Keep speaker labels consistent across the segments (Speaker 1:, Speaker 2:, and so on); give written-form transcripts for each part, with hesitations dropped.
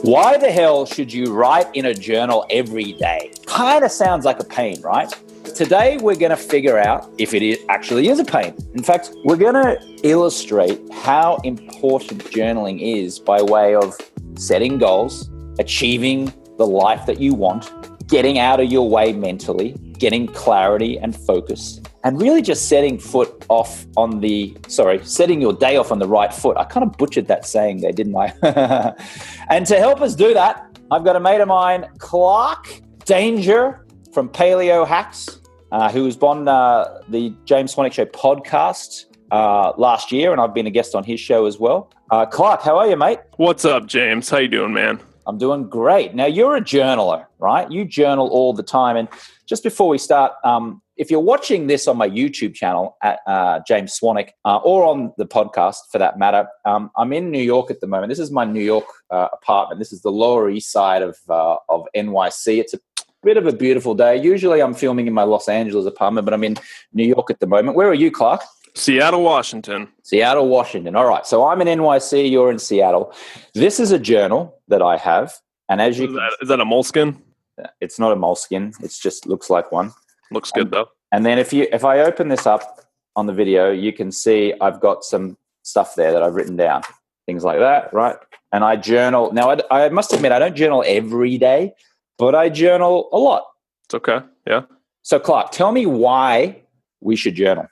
Speaker 1: Why the hell should you write in a journal every day? Kind of sounds like a pain, right? Today, we're going to figure out if it actually is a pain. In fact, we're going to illustrate how important journaling is by way of setting goals, achieving the life that you want, getting out of your way mentally, getting clarity and focus, and really just setting your day off on the right foot. I kind of butchered that saying there, didn't I? And to help us do that, I've got a mate of mine, Clark Danger from Paleo Hacks, who was on the James Swanwick Show podcast last year, and I've been a guest on his show as well. Clark, how are you, mate?
Speaker 2: What's up, James? How you doing, man?
Speaker 1: I'm doing great. Now, you're a journaler, right? You journal all the time. And just before we start, if you're watching this on my YouTube channel at James Swanwick, or on the podcast for that matter, I'm in New York at the moment. This is my New York apartment. This is the Lower East Side of NYC. It's a bit of a beautiful day. Usually I'm filming in my Los Angeles apartment, but I'm in New York at the moment. Where are you, Clark?
Speaker 2: Seattle, Washington.
Speaker 1: Seattle, Washington. All right. So I'm in NYC. You're in Seattle. This is a journal that I have. And as you
Speaker 2: is that a moleskin?
Speaker 1: It's not a moleskin. It just looks like one.
Speaker 2: Looks good, though.
Speaker 1: And then if I open this up on the video, you can see I've got some stuff there that I've written down. Things like that, right? And I journal. Now, I must admit, I don't journal every day, but I journal a lot.
Speaker 2: It's okay. Yeah.
Speaker 1: So, Clark, tell me why we should journal.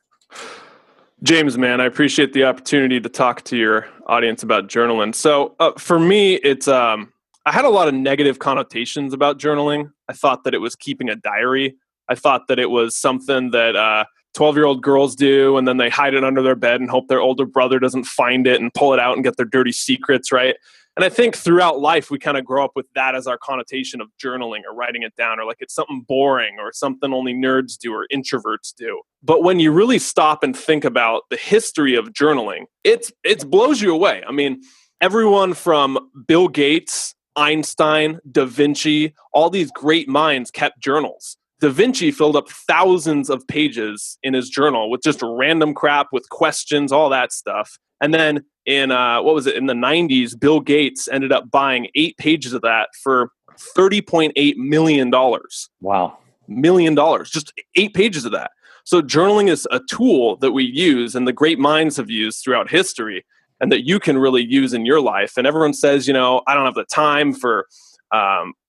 Speaker 2: James, man, I appreciate the opportunity to talk to your audience about journaling. So for me, it's I had a lot of negative connotations about journaling. I thought that it was keeping a diary. I thought that it was something that 12-year-old girls do, and then they hide it under their bed and hope their older brother doesn't find it and pull it out and get their dirty secrets, right? And I think throughout life, we kind of grow up with that as our connotation of journaling or writing it down, or like it's something boring or something only nerds do or introverts do. But when you really stop and think about the history of journaling, it blows you away. I mean, everyone from Bill Gates, Einstein, Da Vinci, all these great minds kept journals. Da Vinci filled up thousands of pages in his journal with just random crap, with questions, all that stuff. And then in in the 90s, Bill Gates ended up buying 8 pages of that for $30.8 million.
Speaker 1: Wow.
Speaker 2: $1 million, just 8 pages of that. So journaling is a tool that we use and the great minds have used throughout history, and that you can really use in your life. And everyone says, I don't have the time for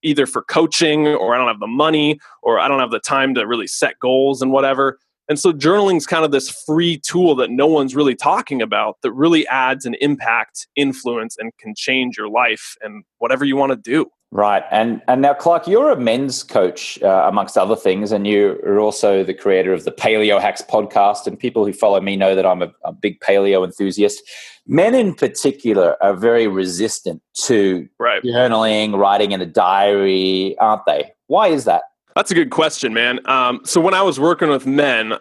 Speaker 2: either for coaching, or I don't have the money, or I don't have the time to really set goals and whatever. And so journaling is kind of this free tool that no one's really talking about, that really adds an impact, influence, and can change your life and whatever you want to do.
Speaker 1: Right. And now, Clark, you're a men's coach, amongst other things, and you are also the creator of the Paleo Hacks podcast. And people who follow me know that I'm a big paleo enthusiast. Men in particular are very resistant to journaling, writing in a diary, aren't they? Why is that?
Speaker 2: That's a good question, man. So when I was working with men,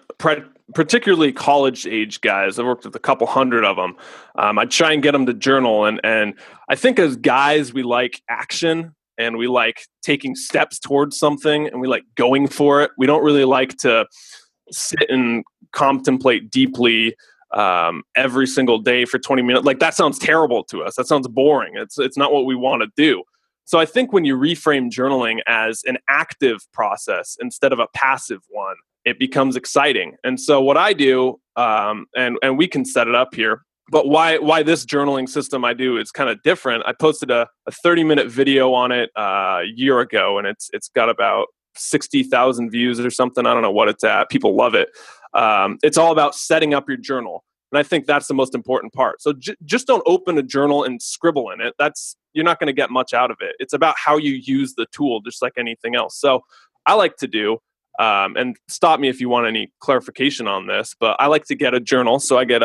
Speaker 2: particularly college-age guys, I worked with a couple hundred of them. I'd try and get them to journal. And I think as guys, we like action, and we like taking steps towards something, and we like going for it. We don't really like to sit and contemplate deeply every single day for 20 minutes. Like, that sounds terrible to us. That sounds boring. It's not what we want to do. So I think when you reframe journaling as an active process instead of a passive one, it becomes exciting. And so what I do, and we can set it up here, but why this journaling system I do is kind of different. I posted a 30-minute video on it a year ago, and it's got about 60,000 views or something. I don't know what it's at. People love it. It's all about setting up your journal. And I think that's the most important part. So just don't open a journal and scribble in it. You're not going to get much out of it. It's about how you use the tool, just like anything else. So I like to do, and stop me if you want any clarification on this, but I like to get a journal. So I get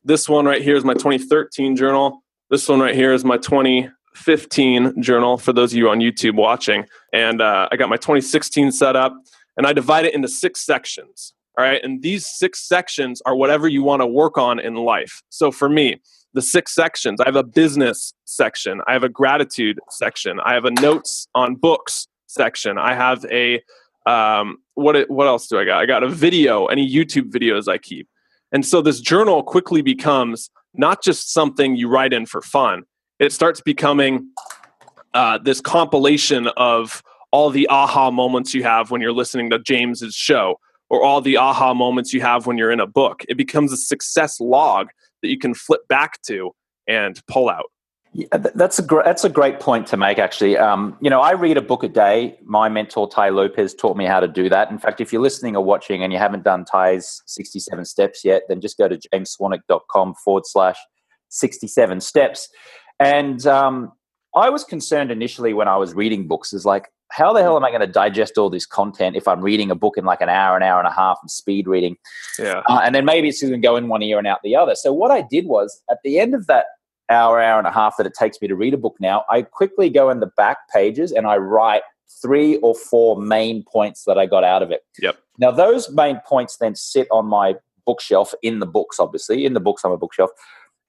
Speaker 2: this one right here is my 2013 journal. This one right here is my 2015 journal, for those of you on YouTube watching. And I got my 2016 set up, and I divide it into 6 sections. All right. And these 6 sections are whatever you want to work on in life. So for me, the 6 sections, I have a business section. I have a gratitude section. I have a notes on books section. I have a, what else do I got? I got a video, any YouTube videos I keep. And so this journal quickly becomes not just something you write in for fun. It starts becoming this compilation of all the aha moments you have when you're listening to James's show, or all the aha moments you have when you're in a book. It becomes a success log that you can flip back to and pull out.
Speaker 1: Yeah, that's a great point to make, actually. I read a book a day. My mentor, Ty Lopez, taught me how to do that. In fact, if you're listening or watching and you haven't done Ty's 67 steps yet, then just go to jamesswanwick.com/67 steps. And I was concerned initially when I was reading books, is like, how the hell am I going to digest all this content if I'm reading a book in like an hour and a half and speed reading?
Speaker 2: Yeah.
Speaker 1: And then maybe it's going to go in one ear and out the other. So what I did was, at the end of that hour and a half that it takes me to read a book now, I quickly go in the back pages and I write 3 or 4 main points that I got out of it.
Speaker 2: Yep.
Speaker 1: Now, those main points then sit on my bookshelf in the books, obviously. In the books on my bookshelf.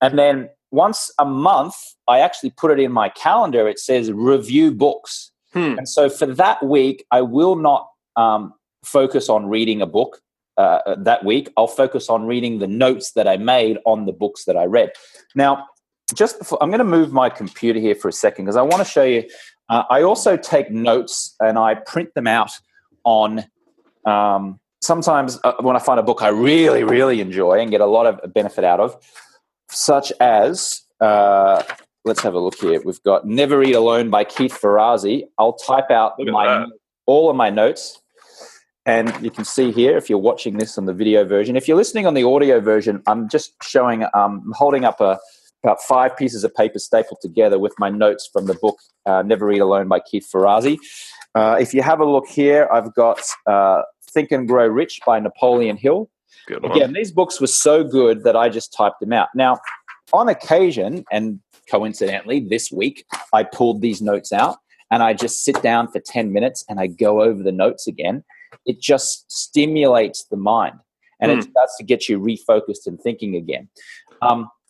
Speaker 1: And then once a month, I actually put it in my calendar. It says review books. And so for that week, I will not focus on reading a book that week. I'll focus on reading the notes that I made on the books that I read. Now, just before, I'm going to move my computer here for a second because I want to show you. I also take notes and I print them out on sometimes when I find a book I really, really enjoy and get a lot of benefit out of, such as... let's have a look here. We've got Never Eat Alone by Keith Ferrazzi. I'll type out all of my notes. And you can see here, if you're watching this on the video version. If you're listening on the audio version, I'm just showing, holding up about 5 pieces of paper stapled together with my notes from the book Never Eat Alone by Keith Ferrazzi. If you have a look here, I've got Think and Grow Rich by Napoleon Hill.
Speaker 2: Good one.
Speaker 1: Again, these books were so good that I just typed them out. Now, on occasion, and coincidentally, this week, I pulled these notes out and I just sit down for 10 minutes and I go over the notes again. It just stimulates the mind and it starts to get you refocused and thinking again.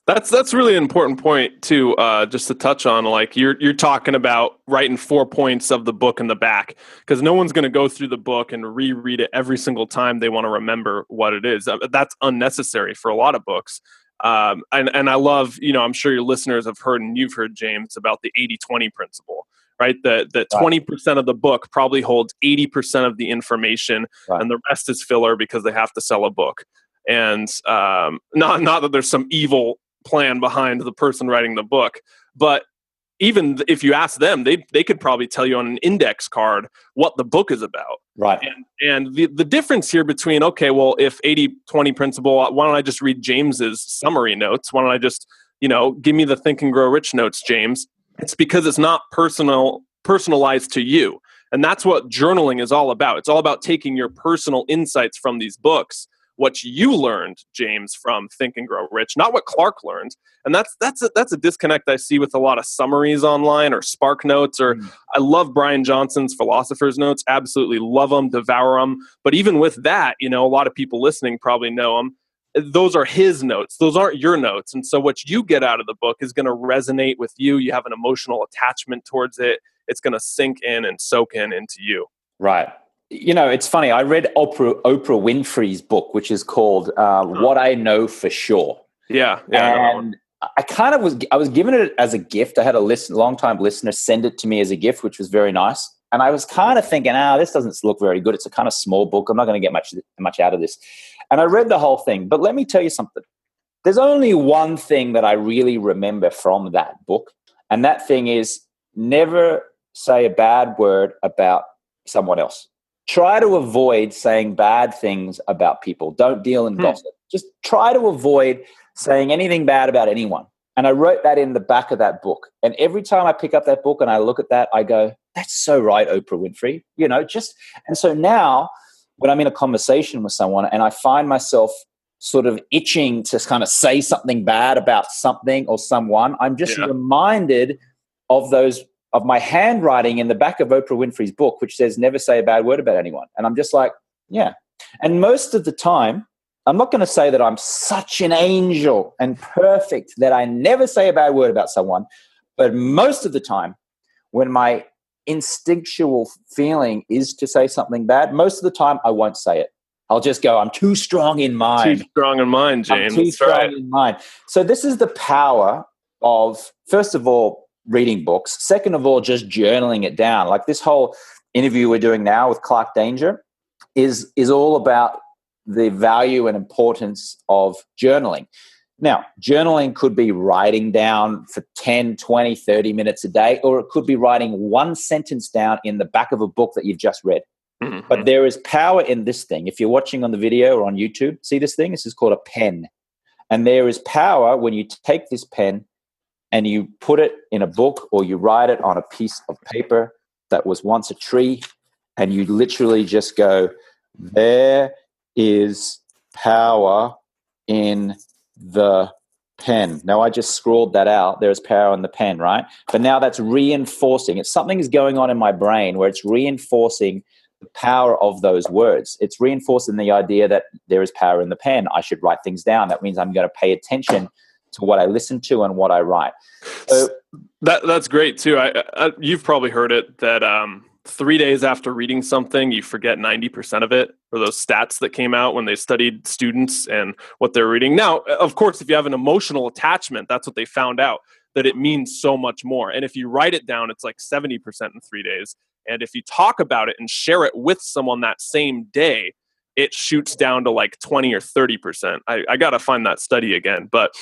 Speaker 2: That's really an important point too, just to touch on. Like you're talking about writing 4 points of the book in the back, because no one's going to go through the book and reread it every single time they want to remember what it is. That's unnecessary for a lot of books. And I love, I'm sure your listeners have heard, and you've heard, James, about the 80-20 principle, right? That 20% of the book probably holds 80% of the information, and the rest is filler because they have to sell a book. And not that there's some evil plan behind the person writing the book, but even if you ask them, they could probably tell you on an index card what the book is about.
Speaker 1: Right.
Speaker 2: And the difference here between, okay, well, if 80-20 principle, why don't I just read James's summary notes? Why don't I just, give me the Think and Grow Rich notes, James? It's because it's not personalized to you. And that's what journaling is all about. It's all about taking your personal insights from these books, what you learned, James, from Think and Grow Rich, not what Clark learned. And that's a disconnect I see with a lot of summaries online or Spark Notes, or I love Brian Johnson's Philosopher's Notes, absolutely love them, devour them. But even with that, a lot of people listening probably know them. Those are his notes. Those aren't your notes. And so what you get out of the book is going to resonate with you. You have an emotional attachment towards it. It's going to sink in and soak into you.
Speaker 1: Right. It's funny. I read Oprah Winfrey's book, which is called What I Know for Sure.
Speaker 2: Yeah.
Speaker 1: And I was given it as a gift. I had a long-time listener send it to me as a gift, which was very nice. And I was kind of thinking, this doesn't look very good. It's a kind of small book. I'm not going to get much out of this. And I read the whole thing. But let me tell you something. There's only one thing that I really remember from that book. And that thing is, never say a bad word about someone else. Try to avoid saying bad things about people. Don't deal in gossip. Just try to avoid saying anything bad about anyone. And I wrote that in the back of that book. And every time I pick up that book and I look at that, I go, that's so right, Oprah Winfrey. And so now when I'm in a conversation with someone and I find myself sort of itching to kind of say something bad about something or someone, I'm just reminded of my handwriting in the back of Oprah Winfrey's book, which says never say a bad word about anyone. And I'm just like, yeah. And most of the time, I'm not going to say that I'm such an angel and perfect that I never say a bad word about someone. But most of the time, when my instinctual feeling is to say something bad, most of the time I won't say it. I'll just go, I'm too strong in mind.
Speaker 2: Too strong in mind, James.
Speaker 1: I'm too strong in mind. So this is the power of, first of all, reading books. Second of all, just journaling it down. Like this whole interview we're doing now with Clark Danger is all about the value and importance of journaling. Now, journaling could be writing down for 10, 20, 30 minutes a day, or it could be writing one sentence down in the back of a book that you've just read. Mm-hmm. But there is power in this thing. If you're watching on the video or on YouTube, see this thing? This is called a pen. And there is power when you take this pen and you put it in a book or you write it on a piece of paper that was once a tree, and you literally just go, there is power in the pen. Now, I just scrawled that out. There's power in the pen, right? But now that's reinforcing. It's something is going on in my brain where it's reinforcing the power of those words. It's reinforcing the idea that there is power in the pen. I should write things down. That means I'm going to pay attention to what I listen to and what I write. So
Speaker 2: that's great too. You've probably heard it that 3 days after reading something, you forget 90% of it, or those stats that came out when they studied students and what they're reading. Now, of course, if you have an emotional attachment, that's what they found out, that it means so much more. And if you write it down, it's like 70% in 3 days. And if you talk about it and share it with someone that same day, it shoots down to like 20 or 30%. I got to find that study again. But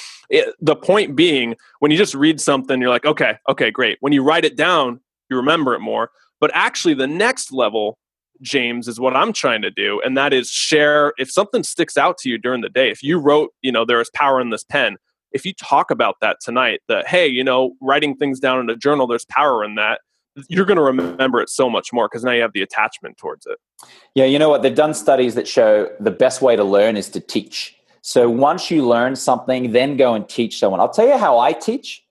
Speaker 2: the point being, when you just read something, you're like, okay, great. When you write it down, you remember it more. But actually the next level, James, is what I'm trying to do. And that is share, if something sticks out to you during the day, if you wrote, there is power in this pen, if you talk about that tonight, that, hey, writing things down in a journal, there's power in that, you're going to remember it so much more because now you have the attachment towards it.
Speaker 1: Yeah, you know what? They've done studies that show the best way to learn is to teach. So once you learn something, then go and teach someone. I'll tell you how I teach.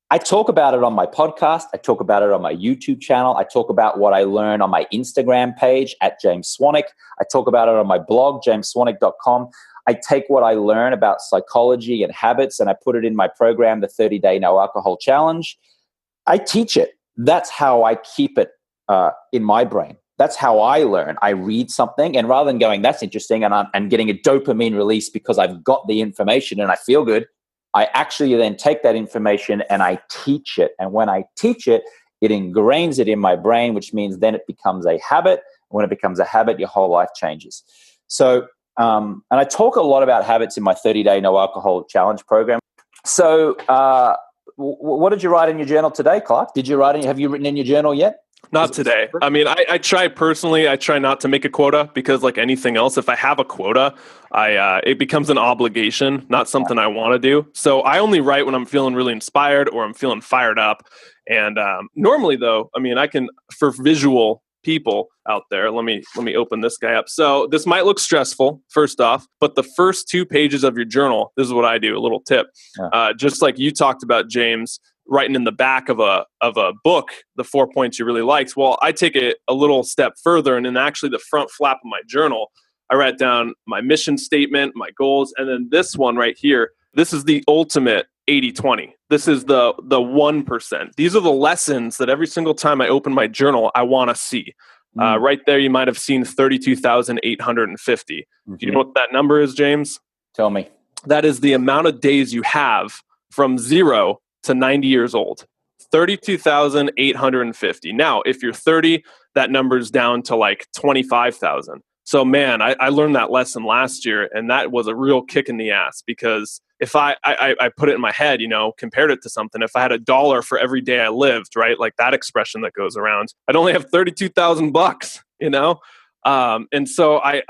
Speaker 1: I talk about it on my podcast. I talk about it on my YouTube channel. I talk about what I learn on my Instagram page at James Swanwick. I talk about it on my blog, jamesswanwick.com. I take what I learn about psychology and habits and I put it in my program, the 30-Day No Alcohol Challenge. I teach it. That's how I keep it in my brain. That's how I learn. I read something, and rather than going, that's interesting, and getting a dopamine release because I've got the information and I feel good, I actually then take that information and I teach it. And when I teach it, it ingrains it in my brain, which means then it becomes a habit. When it becomes a habit, your whole life changes. So, and I talk a lot about habits in my 30-Day No Alcohol Challenge program. So, what did you write in your journal today, Clark? Have you written in your journal yet?
Speaker 2: Not today. I mean, I try personally, I try not to make a quota because like anything else, if I have a quota, it becomes an obligation, not something I want to do. So I only write when I'm feeling really inspired or I'm feeling fired up. And normally though, I mean, I can, for visual people out there, let me open this guy up. So this might look stressful first off, but the first 2 pages of your journal, this is what I do, a little tip. Just like you talked about, James, writing in the back of a book the 4 points you really liked. Well, I take it a little step further, and in actually the front flap of my journal, I write down my mission statement, my goals, and then this one right here. This is the ultimate 80-20. This is the 1%. These are the lessons that every single time I open my journal, I want to see. Right there, you might have seen 32,850. Mm-hmm. Do you know what that number is, James?
Speaker 1: Tell me.
Speaker 2: That is the amount of days you have from 0 to 90 years old. 32,850. Now, if you're 30, that number's down to like 25,000. So man, I learned that lesson last year, and that was a real kick in the ass, because if I put it in my head, compared it to something, if I had $1 for every day I lived, right? Like that expression that goes around, I'd only have $32,000, and so I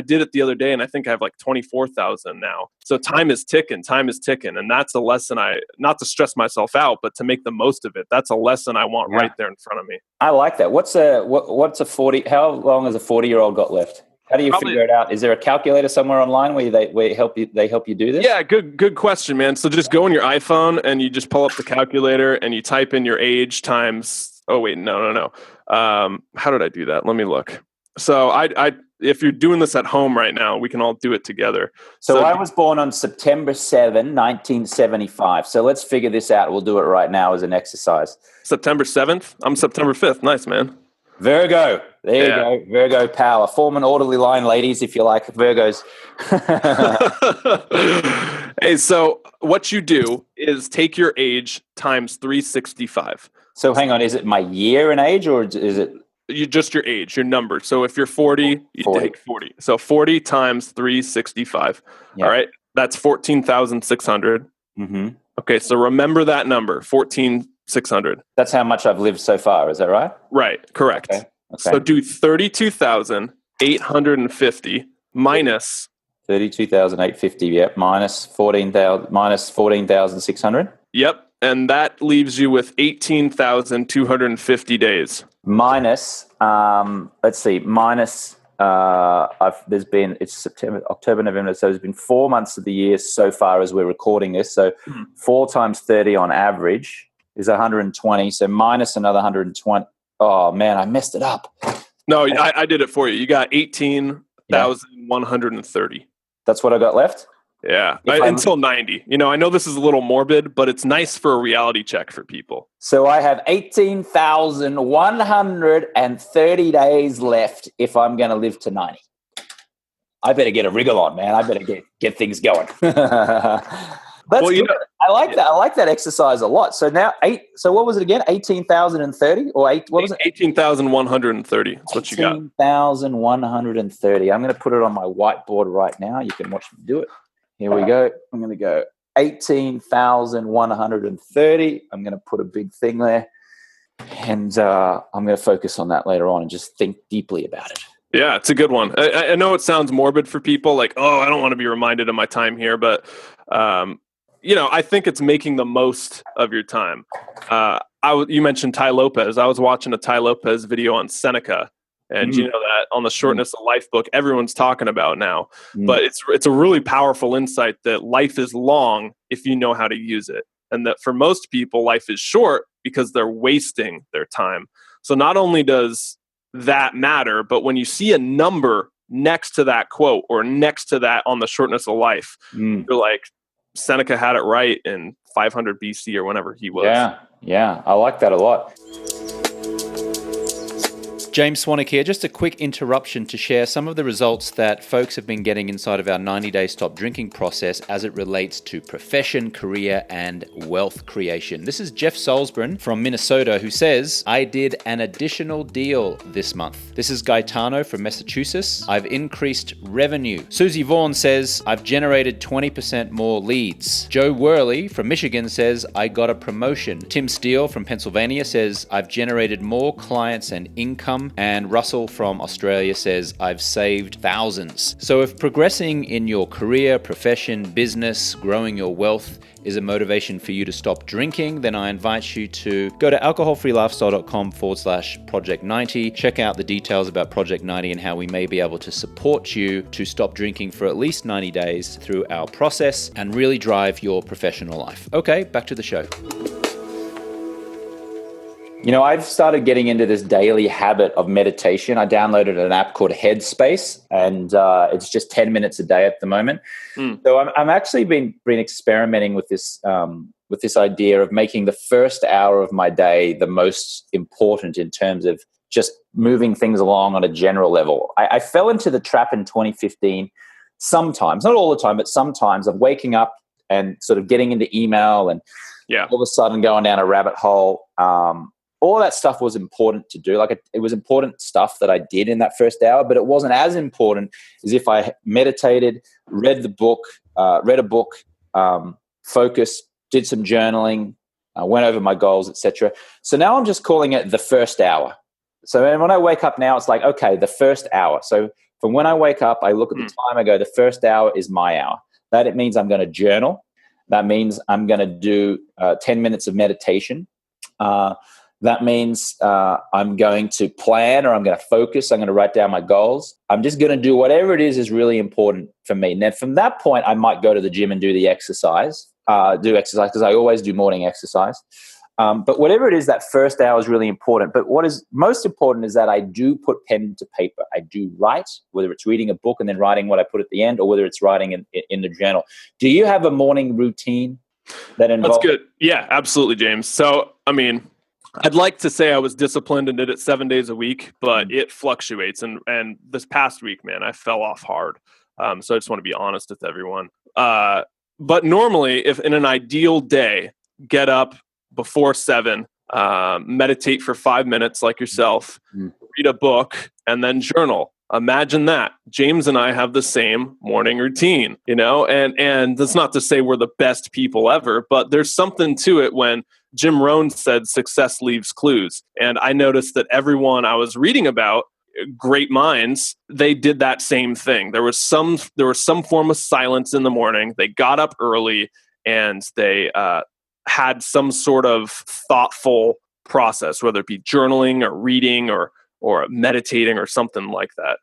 Speaker 2: did it the other day, and I think I have like 24,000 now. So time is ticking, and that's a lesson not to stress myself out, but to make the most of it. That's a lesson I want right there in front of me.
Speaker 1: I like that. What's a 40? How long has a 40-year-old got left? How do you figure it out? Is there a calculator somewhere online where they help you do this?
Speaker 2: Yeah, good question, man. So just go on your iPhone and you just pull up the calculator and you type in your age times. Oh wait, no. How did I do that? Let me look. So if you're doing this at home right now, we can all do it together.
Speaker 1: So I was born on September 7, 1975. So let's figure this out. We'll do it right now as an exercise.
Speaker 2: September 7th? I'm September 5th. Nice, man.
Speaker 1: Virgo. There you go. Virgo power. Form an orderly line, ladies, if you like Virgos.
Speaker 2: Hey, so what you do is take your age times 365.
Speaker 1: So hang on, is it my year and age, or is it
Speaker 2: Just your age, your number. So if you're 40, you
Speaker 1: 40.
Speaker 2: take 40. So 40 times 365.
Speaker 1: Yeah.
Speaker 2: All right. That's 14,600.
Speaker 1: Mm-hmm.
Speaker 2: Okay. So remember that number, 14,600.
Speaker 1: That's how much I've lived so far. Is that right?
Speaker 2: Right. Correct.
Speaker 1: Okay.
Speaker 2: So do 32,850 minus
Speaker 1: 32,850. Yep. Minus 14,600.
Speaker 2: Yep. And that leaves you with 18,250 days.
Speaker 1: Minus, let's see, minus, it's September, October, November. So there's been 4 months of the year so far as we're recording this. So 4 times 30 on average is 120. So minus another 120. Oh man, I messed it up.
Speaker 2: No, I did it for you. You got 18,130.
Speaker 1: That's what I got left?
Speaker 2: Yeah, until 90. I know this is a little morbid, but it's nice for a reality check for people.
Speaker 1: So I have 18,130 days left if I'm going to live to 90. I better get a wriggle on, man. I better get things going. That's good. I like that. I like that exercise a lot. So now So what was it again? 18,030 or eight? What was it?
Speaker 2: 18,130. That's what you got.
Speaker 1: 18,130. I'm going to put it on my whiteboard right now. You can watch me do it. Here we go. I'm going to go 18,130. I'm going to put a big thing there. And I'm going to focus on that later on and just think deeply about it.
Speaker 2: Yeah, it's a good one. I know it sounds morbid for people, like, oh, I don't want to be reminded of my time here. But, I think it's making the most of your time. You mentioned Tai Lopez. I was watching a Tai Lopez video on Seneca. And you know that on the Shortness of Life book, everyone's talking about now. But it's a really powerful insight that life is long if you know how to use it. And that for most people, life is short because they're wasting their time. So not only does that matter, but when you see a number next to that quote or next to that on the Shortness of Life, you're like, Seneca had it right in 500 BC or whenever he was.
Speaker 1: Yeah. I like that a lot.
Speaker 3: James Swanwick here. Just a quick interruption to share some of the results that folks have been getting inside of our 90-day stop drinking process as it relates to profession, career, and wealth creation. This is Jeff Salzburn from Minnesota who says, I did an additional deal this month. This is Gaetano from Massachusetts. I've increased revenue. Susie Vaughan says, I've generated 20% more leads. Joe Worley from Michigan says, I got a promotion. Tim Steele from Pennsylvania says, I've generated more clients and income. And Russell from Australia says, I've saved thousands. So if progressing in your career, profession, business, growing your wealth is a motivation for you to stop drinking, then I invite you to go to alcoholfreelifestyle.com/Project 90. Check out the details about Project 90 and how we may be able to support you to stop drinking for at least 90 days through our process and really drive your professional life. Okay, back to the show.
Speaker 1: I've started getting into this daily habit of meditation. I downloaded an app called Headspace, and it's just 10 minutes a day at the moment. So I'm actually been experimenting with this idea of making the first hour of my day the most important in terms of just moving things along on a general level. I fell into the trap in 2015 sometimes, not all the time, but sometimes, of waking up and sort of getting into email and all of a sudden going down a rabbit hole. All that stuff was important to do. It was important stuff that I did in that first hour, but it wasn't as important as if I meditated, read a book, focused, did some journaling, went over my goals, etc. So now I'm just calling it the first hour. So when I wake up now, it's like, okay, the first hour. So from when I wake up, I look at the time, I go, the first hour is my hour. That it means I'm going to journal. That means I'm going to do 10 minutes of meditation. That means I'm going to plan, or I'm going to focus. I'm going to write down my goals. I'm just going to do whatever it is really important for me. And then from that point, I might go to the gym and do exercise because I always do morning exercise. But whatever it is, that first hour is really important. But what is most important is that I do put pen to paper. I do write, whether it's reading a book and then writing what I put at the end, or whether it's writing in the journal. Do you have a morning routine that involves?
Speaker 2: That's good. Yeah, absolutely, James. So, I'd like to say I was disciplined and did it 7 days a week, but it fluctuates. And this past week, man, I fell off hard. So I just want to be honest with everyone. But normally, if in an ideal day, get up before 7, meditate for 5 minutes like yourself, read a book, and then journal. Imagine that. James and I have the same morning routine, and that's not to say we're the best people ever, but there's something to it when Jim Rohn said success leaves clues. And I noticed that everyone I was reading about, great minds, they did that same thing. There was some form of silence in the morning. They got up early and they had some sort of thoughtful process, whether it be journaling or reading or meditating or something like that.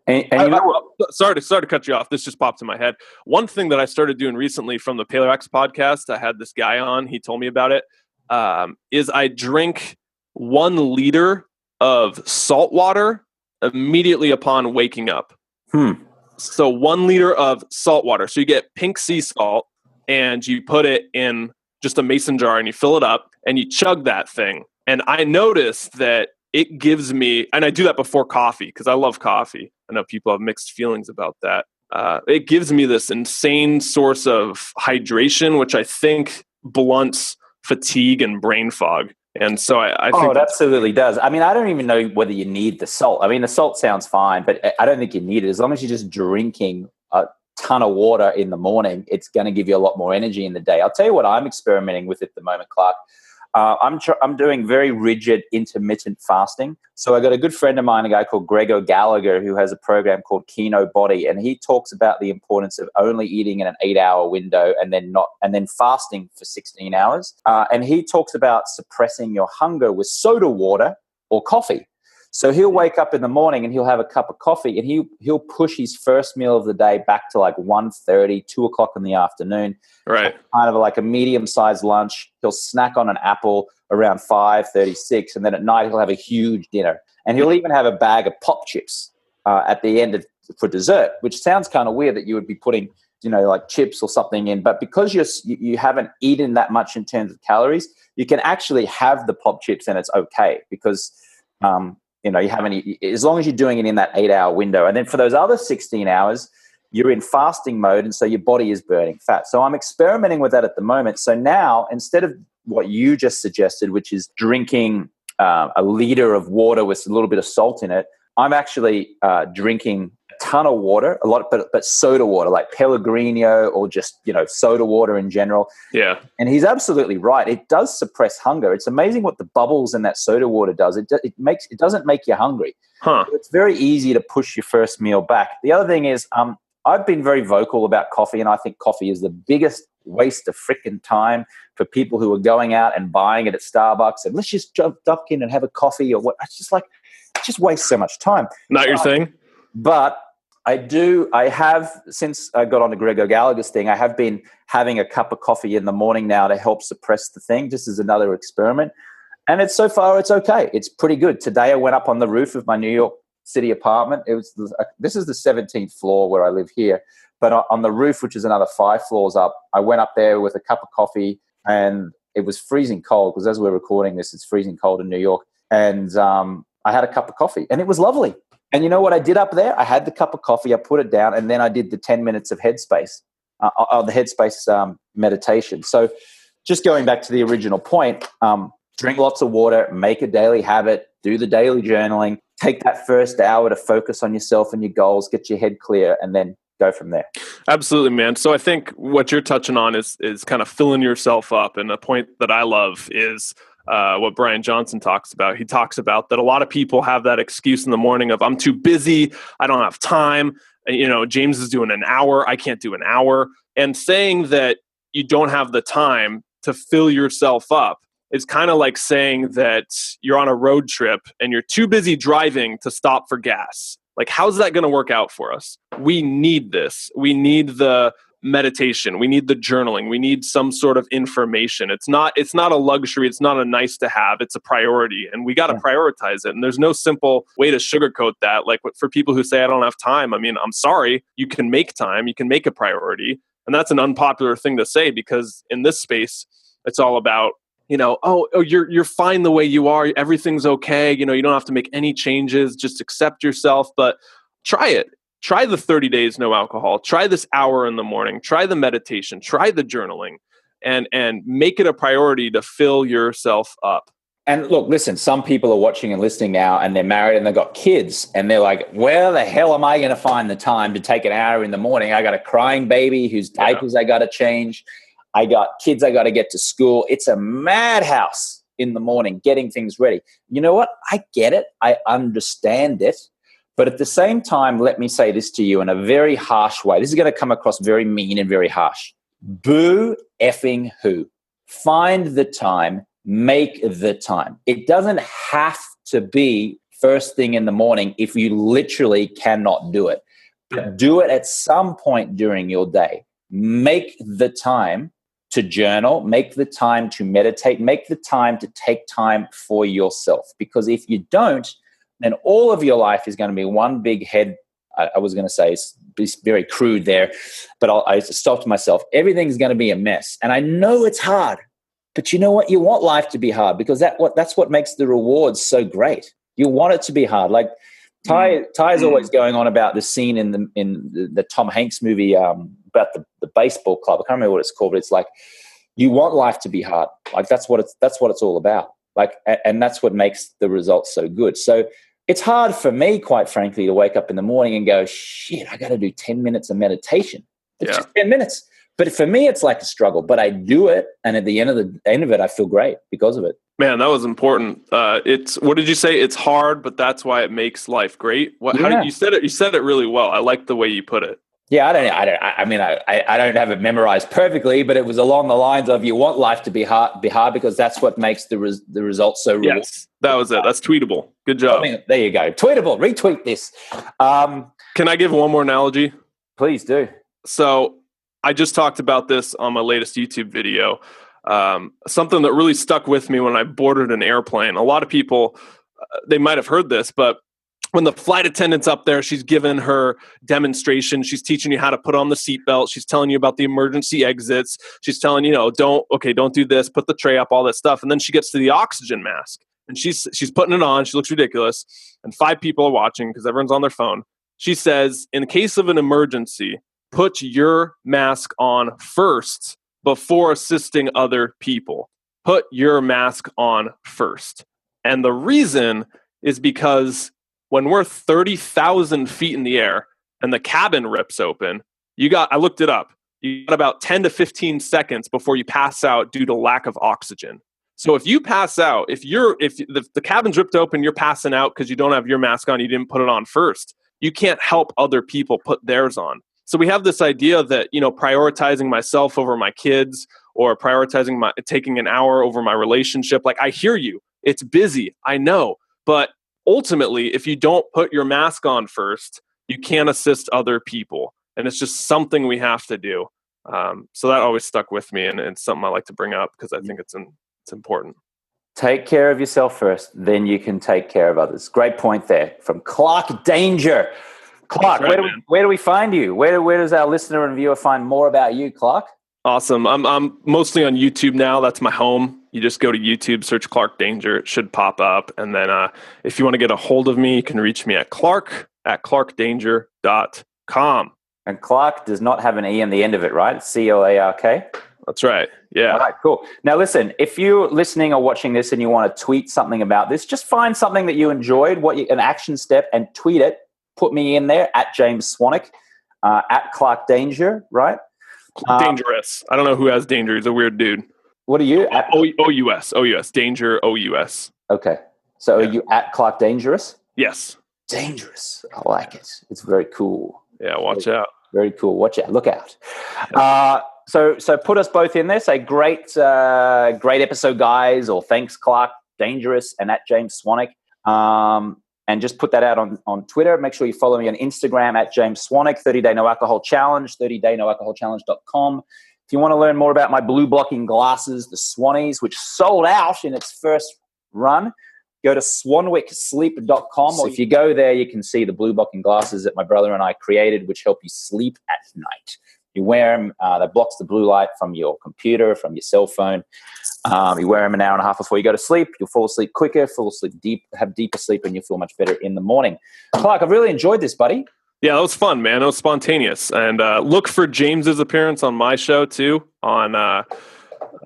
Speaker 1: And you know what?
Speaker 2: Sorry to cut you off. This just popped in my head. One thing that I started doing recently from the PaleoX podcast, I had this guy on, he told me about it, is I drink 1 liter of salt water immediately upon waking up. So 1 liter of salt water. So you get pink sea salt and you put it in just a mason jar and you fill it up and you chug that thing. And I noticed that it gives me, and I do that before coffee because I love coffee. I know people have mixed feelings about that. It gives me this insane source of hydration, which I think blunts fatigue and brain fog. And so I think
Speaker 1: it absolutely does. I mean, I don't even know whether you need the salt. I mean, the salt sounds fine, but I don't think you need it. As long as you're just drinking a ton of water in the morning, it's going to give you a lot more energy in the day. I'll tell you what I'm experimenting with at the moment, Clark. I'm doing very rigid intermittent fasting. So I got a good friend of mine, a guy called Greg O'Gallagher, who has a program called Keno Body, and he talks about the importance of only eating in an 8-hour window and then fasting for 16 hours. And he talks about suppressing your hunger with soda water or coffee. So he'll wake up in the morning and he'll have a cup of coffee and he'll push his first meal of the day back to like 1:30, 2 o'clock in the afternoon.
Speaker 2: Right.
Speaker 1: Kind of like a medium-sized lunch. He'll snack on an apple around 5:36, and then at night he'll have a huge dinner. And he'll even have a bag of pop chips at the end for dessert, which sounds kind of weird that you would be putting, like chips or something in. But because you haven't eaten that much in terms of calories, you can actually have the pop chips and it's okay because you haven't, as long as you're doing it in that 8-hour window. And then for those other 16 hours, you're in fasting mode, and so your body is burning fat. So I'm experimenting with that at the moment. So now, instead of what you just suggested, which is drinking a liter of water with a little bit of salt in it, I'm actually drinking a ton of water, a lot, but soda water, like Pellegrino or just, soda water in general.
Speaker 2: Yeah.
Speaker 1: And he's absolutely right. It does suppress hunger. It's amazing what the bubbles in that soda water does. It doesn't make you hungry.
Speaker 2: Huh.
Speaker 1: It's very easy to push your first meal back. The other thing is, I've been very vocal about coffee, and I think coffee is the biggest waste of freaking time for people who are going out and buying it at Starbucks and let's just duck in and have a coffee or what. It's just like, it just wastes so much time.
Speaker 2: Not your thing?
Speaker 1: But I have, since I got on to Greg O'Gallagher's thing, I have been having a cup of coffee in the morning now to help suppress the thing, just as another experiment. And so far, it's okay. It's pretty good. Today, I went up on the roof of my New York City apartment. This is the 17th floor where I live here, but on the roof, which is another 5 floors up, I went up there with a cup of coffee, and it was freezing cold because as we're recording this, it's freezing cold in New York. And I had a cup of coffee, and it was lovely. And you know what I did up there? I had the cup of coffee, I put it down, and then I did the 10 minutes of Headspace, the Headspace meditation. So just going back to the original point, drink lots of water, make a daily habit, do the daily journaling, take that first hour to focus on yourself and your goals, get your head clear, and then go from there.
Speaker 2: Absolutely, man. So I think what you're touching on is kind of filling yourself up. And a point that I love is what Brian Johnson talks about. He talks about that a lot of people have that excuse in the morning of, I'm too busy, I don't have time. James is doing an hour, I can't do an hour. And saying that you don't have the time to fill yourself up is kind of like saying that you're on a road trip and you're too busy driving to stop for gas. Like, how's that going to work out for us? We need this. We need the meditation. We need the journaling. We need some sort of information. It's not a luxury. It's not a nice to have. It's a priority, and we got to prioritize it. And there's no simple way to sugarcoat that. Like, for people who say, I don't have time, I mean, I'm sorry. You can make time. You can make a priority. And that's an unpopular thing to say because in this space, it's all about, you're fine the way you are. Everything's okay. You don't have to make any changes. Just accept yourself. But try it. Try the 30 days no alcohol. Try this hour in the morning. Try the meditation. Try the journaling, and make it a priority to fill yourself up.
Speaker 1: And look, listen, some people are watching and listening now, and they're married and they've got kids, and they're like, where the hell am I going to find the time to take an hour in the morning? I got a crying baby whose diapers I got to change. I got kids I got to get to school. It's a madhouse in the morning getting things ready. You know what? I get it. I understand it. But at the same time, let me say this to you in a very harsh way. This is going to come across very mean and very harsh. Boo effing who? Find the time. Make the time. It doesn't have to be first thing in the morning if you literally cannot do it. But do it at some point during your day. Make the time to journal. Make the time to meditate. Make the time to take time for yourself. Because if you don't, then all of your life is going to be one big head. I was going to say it's very crude there, but I stopped myself. Everything's going to be a mess. And I know it's hard. But you know what? You want life to be hard because that's what makes the rewards so great. You want it to be hard. Like Ty's always going on about the scene in the Tom Hanks movie about the baseball club. I can't remember what it's called, but it's like you want life to be hard. Like that's what it's all about. Like, and that's what makes the results so good. So it's hard for me, quite frankly, to wake up in the morning and go, shit, I got to do 10 minutes of meditation. It's just 10 minutes. But for me, it's like a struggle. But I do it, and at the end of it, I feel great because of it.
Speaker 2: Man, that was important. What did you say? It's hard, but that's why it makes life great. How did you said it? You said it really well. I like the way you put it.
Speaker 1: Yeah, I don't have it memorized perfectly, but it was along the lines of you want life to be hard because that's what makes the results so rewarding.
Speaker 2: Yes, that was it. That's tweetable. Good job.
Speaker 1: There you go. Tweetable. Retweet this.
Speaker 2: Can I give one more analogy?
Speaker 1: Please do.
Speaker 2: So I just talked about this on my latest YouTube video. Something that really stuck with me when I boarded an airplane. A lot of people, they might have heard this, but when the flight attendant's up there, she's given her demonstration. She's teaching you how to put on the seatbelt. She's telling you about the emergency exits. She's telling you, don't do this, put the tray up, all that stuff. And then she gets to the oxygen mask and she's putting it on. She looks ridiculous. And 5 people are watching because everyone's on their phone. She says, in case of an emergency, put your mask on first before assisting other people. Put your mask on first. And the reason is because when we're 30,000 feet in the air and the cabin rips open, I looked it up. You got about 10 to 15 seconds before you pass out due to lack of oxygen. So if you pass out, if the cabin's ripped open, you're passing out because you don't have your mask on, you didn't put it on first. You can't help other people put theirs on. So we have this idea that, prioritizing myself over my kids or prioritizing taking an hour over my relationship. Like, I hear you. It's busy. I know. But ultimately, if you don't put your mask on first, you can't assist other people. And it's just something we have to do. So that always stuck with me. And it's something I like to bring up because I think it's important.
Speaker 1: Take care of yourself first, then you can take care of others. Great point there from Clark Danger. Clark, right, where do we find you? Where does our listener and viewer find more about you, Clark?
Speaker 2: Awesome. I'm mostly on YouTube now. That's my home. You just go to YouTube, search Clark Danger. It should pop up. And then if you want to get a hold of me, you can reach me at clark@clarkdanger.com.
Speaker 1: And Clark does not have an E on the end of it, right? It's CLARK.
Speaker 2: That's right. Yeah.
Speaker 1: All right, cool. Now, listen, if you're listening or watching this and you want to tweet something about this, just find something that you enjoyed, an action step, and tweet it. Put me in there at James Swanwick, at Clark Danger, right?
Speaker 2: Dangerous. I don't know who has Danger. He's a weird dude.
Speaker 1: What are you? At
Speaker 2: OUS. Danger, OUS.
Speaker 1: Okay. So Are you at Clark Dangerous?
Speaker 2: Yes.
Speaker 1: Dangerous. I like it. It's very cool.
Speaker 2: Yeah, watch out.
Speaker 1: Very cool. Watch out. Look out. So put us both in there. Say great episode, guys, or thanks, Clark Dangerous, and at James Swanwick. And just put that out on Twitter. Make sure you follow me on Instagram at James Swanwick, 30-Day No Alcohol Challenge, 30daynoalcoholchallenge.com. If you want to learn more about my blue blocking glasses, the Swannies, which sold out in its first run, go to swanwicksleep.com. Or if you go there, you can see the blue blocking glasses that my brother and I created, which help you sleep at night. You wear them, that blocks the blue light from your computer, from your cell phone. You wear them an hour and a half before you go to sleep. You'll fall asleep quicker, fall asleep deep, have deeper sleep, and you'll feel much better in the morning. Clark, I've really enjoyed this, buddy.
Speaker 2: Yeah, that was fun, man. It was spontaneous. And look for James's appearance on my show, too, on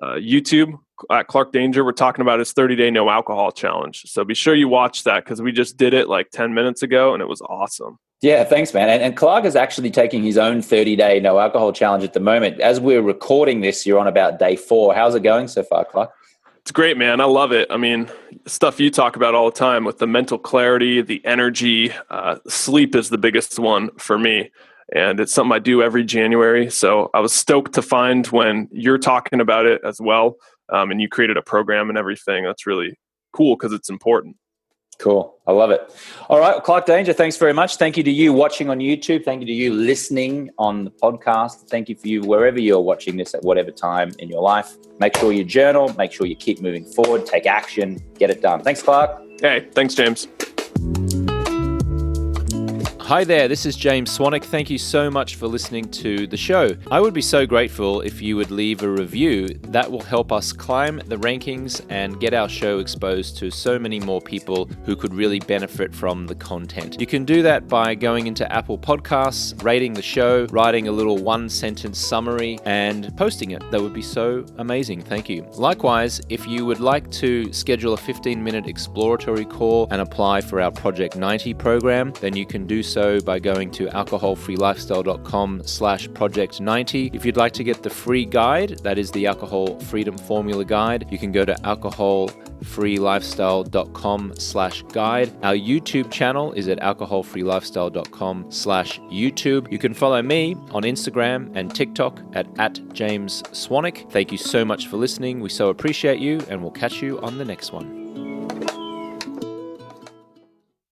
Speaker 2: YouTube at Clark Danger. We're talking about his 30-day no alcohol challenge. So be sure you watch that because we just did it like 10 minutes ago, and it was awesome.
Speaker 1: Yeah, thanks, man. And Clark is actually taking his own 30-day no alcohol challenge at the moment. As we're recording this, you're on about day 4. How's it going so far, Clark?
Speaker 2: It's great, man. I love it. I mean, stuff you talk about all the time with the mental clarity, the energy. Sleep is the biggest one for me. And it's something I do every January. So I was stoked to find when you're talking about it as well. And you created a program and everything. That's really cool because it's important.
Speaker 1: Cool. I love it. All right. Clark Danger, thanks very much. Thank you to you watching on YouTube. Thank you to you listening on the podcast. Thank you for you wherever you're watching this at whatever time in your life. Make sure you journal. Make sure you keep moving forward. Take action. Get it done. Thanks, Clark.
Speaker 2: Hey, thanks, James.
Speaker 3: Hi there, this is James Swanwick. Thank you so much for listening to the show. I would be so grateful if you would leave a review. That will help us climb the rankings and get our show exposed to so many more people who could really benefit from the content. You can do that by going into Apple Podcasts, rating the show, writing a little 1-sentence summary, and posting it. That would be so amazing. Thank you. Likewise, if you would like to schedule a 15-minute exploratory call and apply for our Project 90 program, then you can do so by going to alcoholfreelifestyle.com/project90. If you'd like to get the free guide, that is the Alcohol Freedom Formula Guide, you can go to alcoholfreelifestyle.com/guide. Our YouTube channel is at alcoholfreelifestyle.com/YouTube. You can follow me on Instagram and TikTok at James Swanwick. Thank you so much for listening. We so appreciate you, and we'll catch you on the next one.